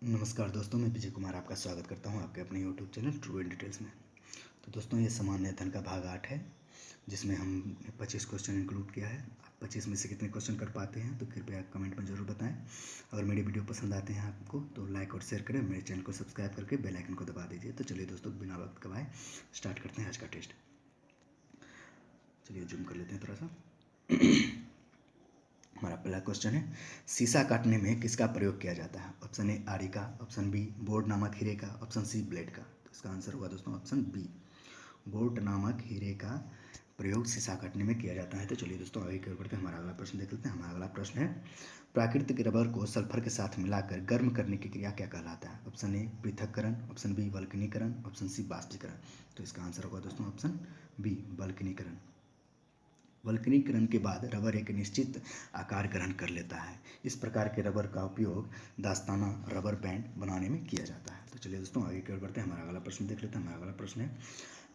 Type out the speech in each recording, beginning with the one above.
नमस्कार दोस्तों, मैं विजय कुमार आपका स्वागत करता हूं आपके अपने YouTube channel true in details में। तो दोस्तों, ये सामान्य अध्ययन का भाग 8 है, जिसमें हम 25 क्वेश्चन इंक्लूड किया है। आप 25 में से कितने क्वेश्चन कर पाते हैं तो कृपया कमेंट में ज़रूर बताएं। अगर मेरी वीडियो पसंद आते हैं आपको तो लाइक और शेयर करें, मेरे चैनल को सब्सक्राइब करके बेल आइकन को दबा दीजिए। तो चलिए दोस्तों, बिना वक्त गवाए स्टार्ट करते हैं आज का टेस्ट। चलिए जूम कर लेते हैं थोड़ा सा। हमारा पहला क्वेश्चन है, शीशा काटने में किसका प्रयोग किया जाता है? ऑप्शन ए आरी का, ऑप्शन बी बोर्ड नामक हीरे का, ऑप्शन सी ब्लेड का। तो इसका आंसर होगा दोस्तों ऑप्शन बी, बोर्ड नामक हीरे का प्रयोग शीशा काटने में किया जाता है। तो चलिए दोस्तों, आगे की ओर बढ़ते हैं, हमारा अगला प्रश्न देख लेते हैं। हमारा अगला प्रश्न है, प्राकृतिक रबर को सल्फर के साथ मिलाकर गर्म करने की क्रिया क्या कहलाता है? ऑप्शन ए पृथक्करण, ऑप्शन बी वल्कनीकरण, ऑप्शन सी बाष्पीकरण। तो इसका आंसर होगा दोस्तों ऑप्शन बी, वल्कनीकरण। वल्कनीकरण के बाद रबर एक निश्चित आकार ग्रहण कर लेता है। इस प्रकार के रबर का उपयोग दास्ताना रबर बैंड बनाने में किया जाता है। तो चलिए दोस्तों, आगे की ओर बढ़ते हैं, हमारा अगला प्रश्न देख लेते हैं। हमारा अगला प्रश्न है,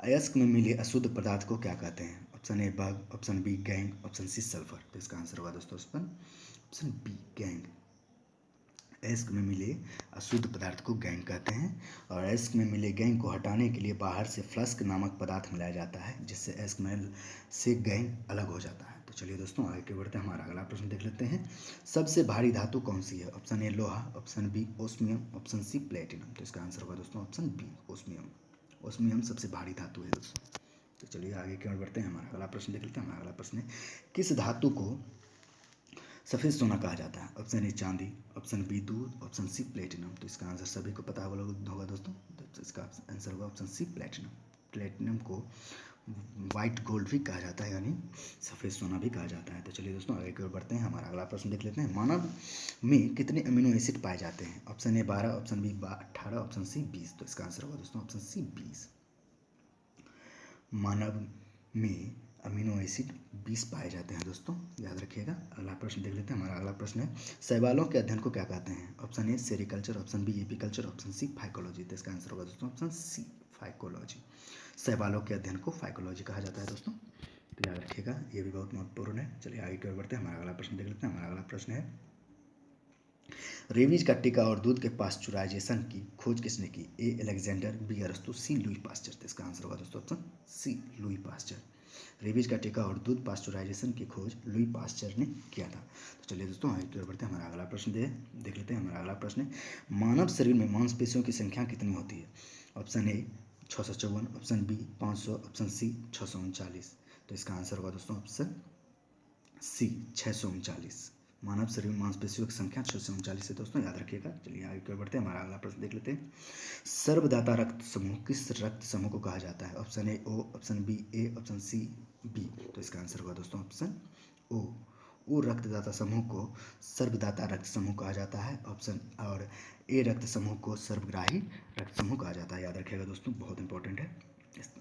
अयस्क में मिले अशुद्ध पदार्थ को क्या कहते हैं? Option A bug, option B gang, option C sulphur. तो इसका आंसर होगा दोस्तों ऑप्शन बी, गैंग। अयस्क में मिले अशुद्ध पदार्थ को गैंग कहते हैं, और अयस्क में मिले गैंग को हटाने के लिए बाहर से फ्लस्क नामक पदार्थ मिलाया जाता है, जिससे अयस्क में से गैंग अलग हो जाता है। तो चलिए दोस्तों, आगे बढ़ते हैं, हमारा अगला प्रश्न देख लेते हैं। सबसे भारी धातु कौन सी है? ऑप्शन ए लोहा, option B osmium, option C platinum. तो इसका आंसर होगा दोस्तों ऑप्शन बी, ओस्मियम। ओस्मियम सबसे भारी धातु है दोस्तों। तो चलिए आगे की ओर बढ़ते हैं, हमारा अगला प्रश्न देख लेते हैं। हमारा अगला प्रश्न है, किस धातु को सफ़ेद सोना कहा जाता है? ऑप्शन ए चांदी, ऑप्शन बी दूध, ऑप्शन सी प्लेटिनम। तो इसका आंसर सभी को पता होगा दोस्तों, तो इसका आंसर होगा ऑप्शन सी, प्लेटिनम। प्लेटिनम को वाइट गोल्ड भी कहा जाता है, यानी सफ़ेद सोना भी कहा जाता है। तो चलिए दोस्तों, आगे की ओर बढ़ते हैं, हमारा अगला प्रश्न देख लेते हैं। मानव में कितने अमीनो एसिड पाए जाते हैं? Option A 12, option B 18, option C 20। तो इसका आंसर होगा दोस्तों ऑप्शन सी, 20। मानव में अमीनो एसिड 20 पाए जाते हैं दोस्तों, याद रखिएगा। अगला प्रश्न देख लेते हैं। हमारा अगला प्रश्न है, शैवालों के अध्ययन को क्या कहते हैं? Option A sericulture, option B apiculture, option C phycology. तो इसका आंसर होगा दोस्तों ऑप्शन सी, फाइकोलॉजी। शैवालों के अध्ययन को फाइकोलॉजी कहा जाता है दोस्तों, तो याद रखिएगा, ये भी बहुत महत्वपूर्ण है। चलिए आगे की ओर बढ़ते हैं, हमारा अगला प्रश्न देख लेते हैं। हमारा अगला प्रश्न है, रेबीज का टीका और दूध के पास्चुराइजेशन की खोज किसने की? ए अलेक्जेंडर, बी अरस्तु, सी लुई पास्चर। तो इसका आंसर होगा दोस्तों option C, Louis Pasteur. Rabies का टीका और दूध पास्चुराइजेशन की खोज लुई पास्चर ने किया था। तो चलिए दोस्तों, आगे की ओर बढ़ते हैं, हमारा अगला प्रश्न देख लेते हैं। हमारा अगला प्रश्न है, मानव शरीर में मांसपेशियों की संख्या कितनी होती है? Option A 654, option B 500, option C 639। तो इसका आंसर होगा दोस्तों ऑप्शन सी, 639। मानव शरीर में मांसपेशियों की संख्या 639 है दोस्तों, याद रखिएगा। चलिए आगे की ओर बढ़ते हैं, हमारा अगला प्रश्न देख लेते हैं। सर्वदाता रक्त समूह किस रक्त समूह को कहा जाता है? Option A O, option B A, option C B. तो इसका आंसर होगा दोस्तों ऑप्शन ओ, ओ रक्तदाता समूह को सर्वदाता रक्त समूह कहा जाता है। ऑप्शन और ए रक्त समूह को सर्वग्राही रक्त समूह कहा जाता है, याद रखिएगा दोस्तों, बहुत इंपॉर्टेंट है।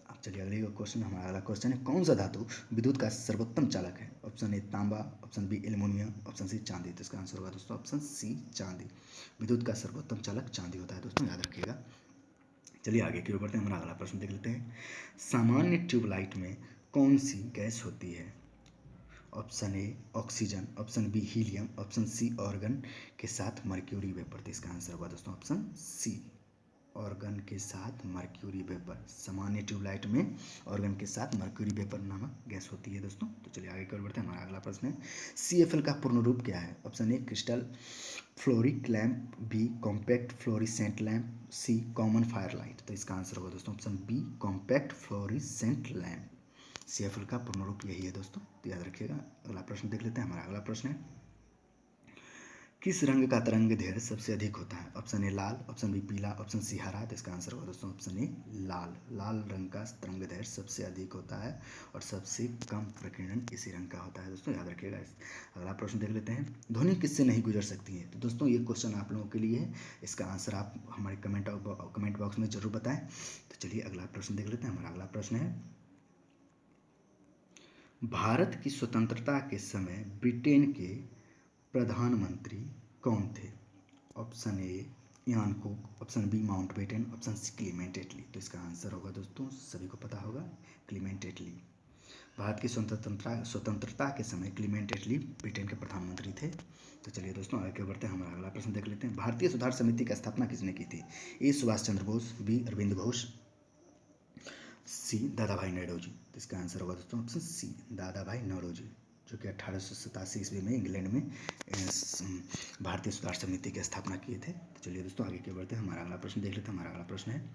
अब चलिए अगले क्वेश्चन, हमारा अगला क्वेश्चन है, कौन सा धातु विद्युत का सर्वोत्तम चालक है? ऑप्शन ए तांबा, option B aluminium, option C चांदी। तो इसका आंसर होगा दोस्तों ऑप्शन सी, चांदी। विद्युत का सर्वोत्तम चालक चांदी होता है दोस्तों, याद रखिएगा। चलिए आगे की ओर बढ़ते हैं, हमारा अगला प्रश्न देख लेते हैं। सामान्य ट्यूबलाइट में कौन सी गैस होती है? Option A oxygen, option B helium, option C argon के साथ मर्क्यूरी वेपर। तो इसका आंसर होगा दोस्तों ऑप्शन सी, ऑर्गन के साथ मर्क्यूरी वेपर। सामान्य ट्यूबलाइट में ऑर्गन के साथ मर्क्यूरी वेपर नामक गैस होती है दोस्तों। तो चलिए आगे की ओर बढ़ते हैं, हमारा अगला प्रश्न है, CFL का पूर्ण रूप क्या है? Option A crystal fluoric lamp, B compact fluorescent lamp, C common fire light. तो इसका आंसर होगा दोस्तों option B, compact fluorescent lamp. CFL का पूर्ण रूप यही है दोस्तों, तो याद रखिएगा। अगला प्रश्न देख लेते हैं, हमारा अगला प्रश्न है, किस रंग का तरंग दैर्ध्य सबसे अधिक होता है? ऑप्शन ए लाल, ऑप्शन बी पीला, ऑप्शन सी हरा। तो इसका आंसर होगा दोस्तों ऑप्शन ए लाल। लाल रंग का तरंग दैर्ध्य सबसे अधिक होता है और सबसे कम प्रकीर्णन इसी रंग का होता है दोस्तों, याद रखिएगा। अगला प्रश्न देख लेते हैं, ध्वनि किससे नहीं गुजर सकती है? तो दोस्तों ये क्वेश्चन आप लोगों के लिए है, इसका आंसर आप हमारे कमेंट बॉक्स में जरूर बताएं। तो चलिए अगला प्रश्न देख लेते हैं। हमारा अगला प्रश्न है, भारत की स्वतंत्रता के समय ब्रिटेन के प्रधानमंत्री कौन थे? Option A Ian Cook, option B Mountbatten, option C Clement Attlee. तो इसका आंसर होगा दोस्तों, सभी को पता होगा, क्लीमेंट एटली। भारत की स्वतंत्रता के समय क्लीमेंट एटली ब्रिटेन के प्रधानमंत्री थे। तो चलिए दोस्तों आगे बढ़ते हैं, हमारा अगला प्रश्न देख लेते हैं। भारतीय सुधार समिति की स्थापना किसने की थी? ए सुभाष चंद्र बोस, बी अरविंद घोष, सी दादा भाई नौरोजी। तो इसका आंसर होगा दोस्तों ऑप्शन सी दादा भाई नौरोजी, जो कि 1887 ईस्वी में इंग्लैंड में भारतीय सुधार समिति की स्थापना किए थे। तो चलिए दोस्तों आगे के बढ़ते हैं, हमारा अगला प्रश्न देख लेते हैं। हमारा अगला प्रश्न है,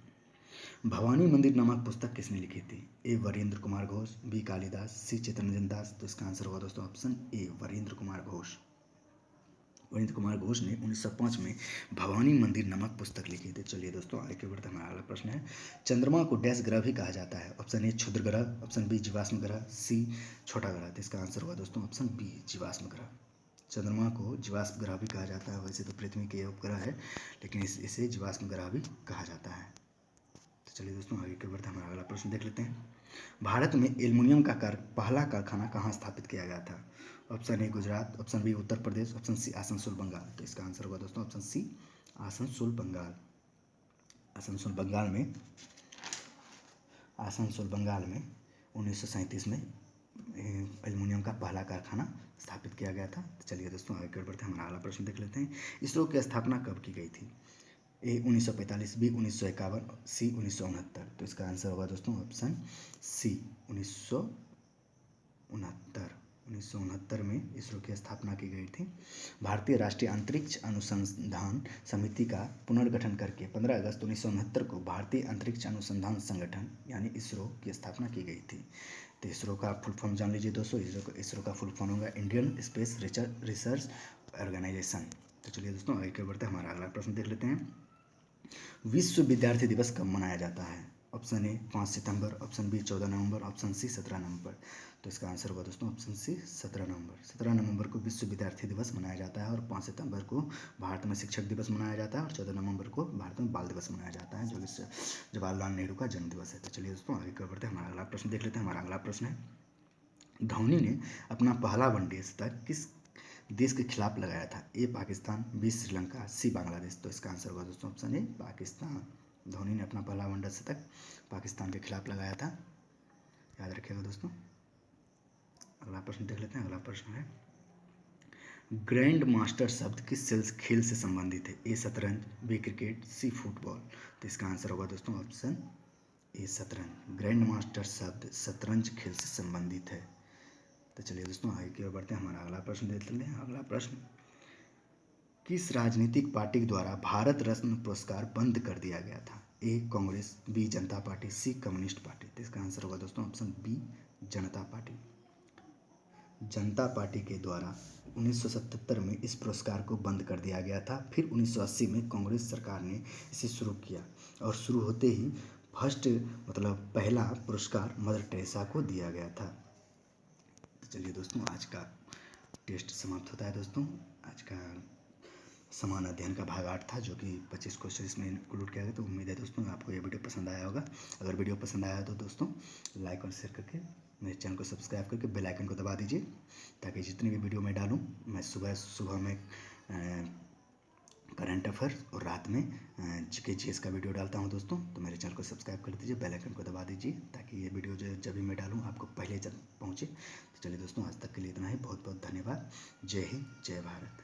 भवानी मंदिर नामक पुस्तक किसने लिखी थी? ए वरेंद्र कुमार घोष, बी कालिदास, सी चित्तरंजन दास। तो इसका आंसर होगा दोस्तों ऑप्शन ए वरेंद्र कुमार घोष। वरेंद्र कुमार घोष ने 1905 में भवानी मंदिर नामक पुस्तक लिखी थी। चलिए दोस्तों आगे बढ़ते हमारा अगला प्रश्न है, चंद्रमा को डैश ग्रह भी कहा जाता है? ऑप्शन ए क्षुद्र ग्रह, ऑप्शन बी जीवाश्म ग्रह, सी छोटा ग्रह। तो इसका आंसर होगा दोस्तों ऑप्शन बी जीवाश्म ग्रह। चंद्रमा को जीवाश्म ग्रह भी कहा जाता है, वैसे तो पृथ्वी के उपग्रह है, लेकिन इसे जीवाश्म ग्रह भी कहा जाता है। तो चलिए दोस्तों आगे के बढ़ते हमारा अगला प्रश्न देख लेते हैं। भारत में एल्युमिनियम का पहला कारखाना कहाँ स्थापित किया गया था? Option A Gujarat, option B Uttar Pradesh, option C Asansol Bengal. तो इसका आंसर होगा दोस्तों ऑप्शन सी आसनसोल बंगाल। आसनसोल बंगाल में 1937 में एल्युमिनियम का पहला कारखाना स्थापित किया गया था। तो चलिए दोस्तों आगे बढ़ते हैं, हमारा अगला प्रश्न देख लेते हैं। इसरो की स्थापना कब की गई थी? ए 1945, बी 1951, सी 1969। तो इसका आंसर होगा दोस्तों ऑप्शन सी 1969 में इसरो की स्थापना की गई थी। भारतीय राष्ट्रीय अंतरिक्ष अनुसंधान समिति का पुनर्गठन करके 15 अगस्त 1969 को भारतीय अंतरिक्ष अनुसंधान संगठन यानी इसरो की स्थापना की गई थी। तो इसरो का फुल फॉर्म जान लीजिए दोस्तों। इसरो का फुल फॉर्म होगा इंडियन स्पेस रिसर्च ऑर्गेनाइजेशन। तो चलिए दोस्तों आगे बढ़ते हैं, हमारा अगला प्रश्न देख लेते हैं। विश्व विद्यार्थी दिवस कब मनाया जाता है? ऑप्शन ए 5 सितंबर, ऑप्शन बी 14 नवंबर, ऑप्शन सी 17 नवंबर। तो इसका आंसर होगा दोस्तों ऑप्शन सी 17 नवंबर। 17 नवंबर को विश्व विद्यार्थी दिवस मनाया जाता है और 5 सितंबर को भारत में शिक्षक दिवस मनाया जाता है और 14 नवंबर को भारत में बाल दिवस मनाया जाता है, जो कि जवाहरलाल नेहरू का जन्म दिवस है। तो चलिए दोस्तों आगे बढ़ते हैं, हमारा अगला प्रश्न देख लेते हैं। हमारा अगला प्रश्न है, धोनी ने अपना पहला वनडे शतक किस देश के खिलाफ लगाया था? ए पाकिस्तान, बी श्रीलंका, सी बांग्लादेश। तो इसका आंसर होगा दोस्तों ऑप्शन ए पाकिस्तान। धोनी ने अपना पहला वनडे शतक पाकिस्तान के खिलाफ लगाया था, याद रखिएगा दोस्तों। अगला प्रश्न देख लेते हैं। अगला प्रश्न है, ग्रैंड मास्टर शब्द किस खेल से संबंधित है? ए शतरंज, बी क्रिकेट, सी फुटबॉल। तो इसका आंसर होगा दोस्तों ऑप्शन ए शतरंज। ग्रैंड मास्टर शब्द शतरंज खेल से संबंधित है। तो चलिए दोस्तों आगे की ओर बढ़ते हैं, हमारा अगला प्रश्न देख लेते हैं। अगला प्रश्न, किस राजनीतिक पार्टी द्वारा भारत रत्न पुरस्कार बंद कर दिया गया था? ए कांग्रेस, बी जनता पार्टी, सी कम्युनिस्ट पार्टी। तो इसका आंसर होगा दोस्तों ऑप्शन बी जनता पार्टी। जनता पार्टी के द्वारा 1977 में इस पुरस्कार को बंद कर दिया गया था। फिर 1980 में कांग्रेस सरकार ने इसे शुरू किया और शुरू होते ही पहला पुरस्कार मदर टेरेसा को दिया गया था। तो चलिए दोस्तों आज का टेस्ट समाप्त होता है दोस्तों। आज का समान अध्ययन का भाग 8 था, जो कि 25 क्वेश्चन इसमें इंक्लूड किया गया। तो उम्मीद है दोस्तों आपको ये वीडियो पसंद आया होगा। अगर वीडियो पसंद आया तो दोस्तों लाइक और शेयर करके मेरे चैनल को सब्सक्राइब करके बेल आइकन को दबा दीजिए, ताकि जितनी भी वीडियो मैं डालूँ, मैं सुबह में करंट अफेयर्स और रात में जीके जीएस का वीडियो डालता हूं दोस्तों। तो मेरे चैनल को सब्सक्राइब कर दीजिए, बेल आइकन को दबा दीजिए, ताकि ये वीडियो जब भी मैं डालूं आपको पहले पहुंचे। तो चलिए दोस्तों आज तक के लिए इतना ही। बहुत बहुत धन्यवाद। जय हिंद, जय भारत।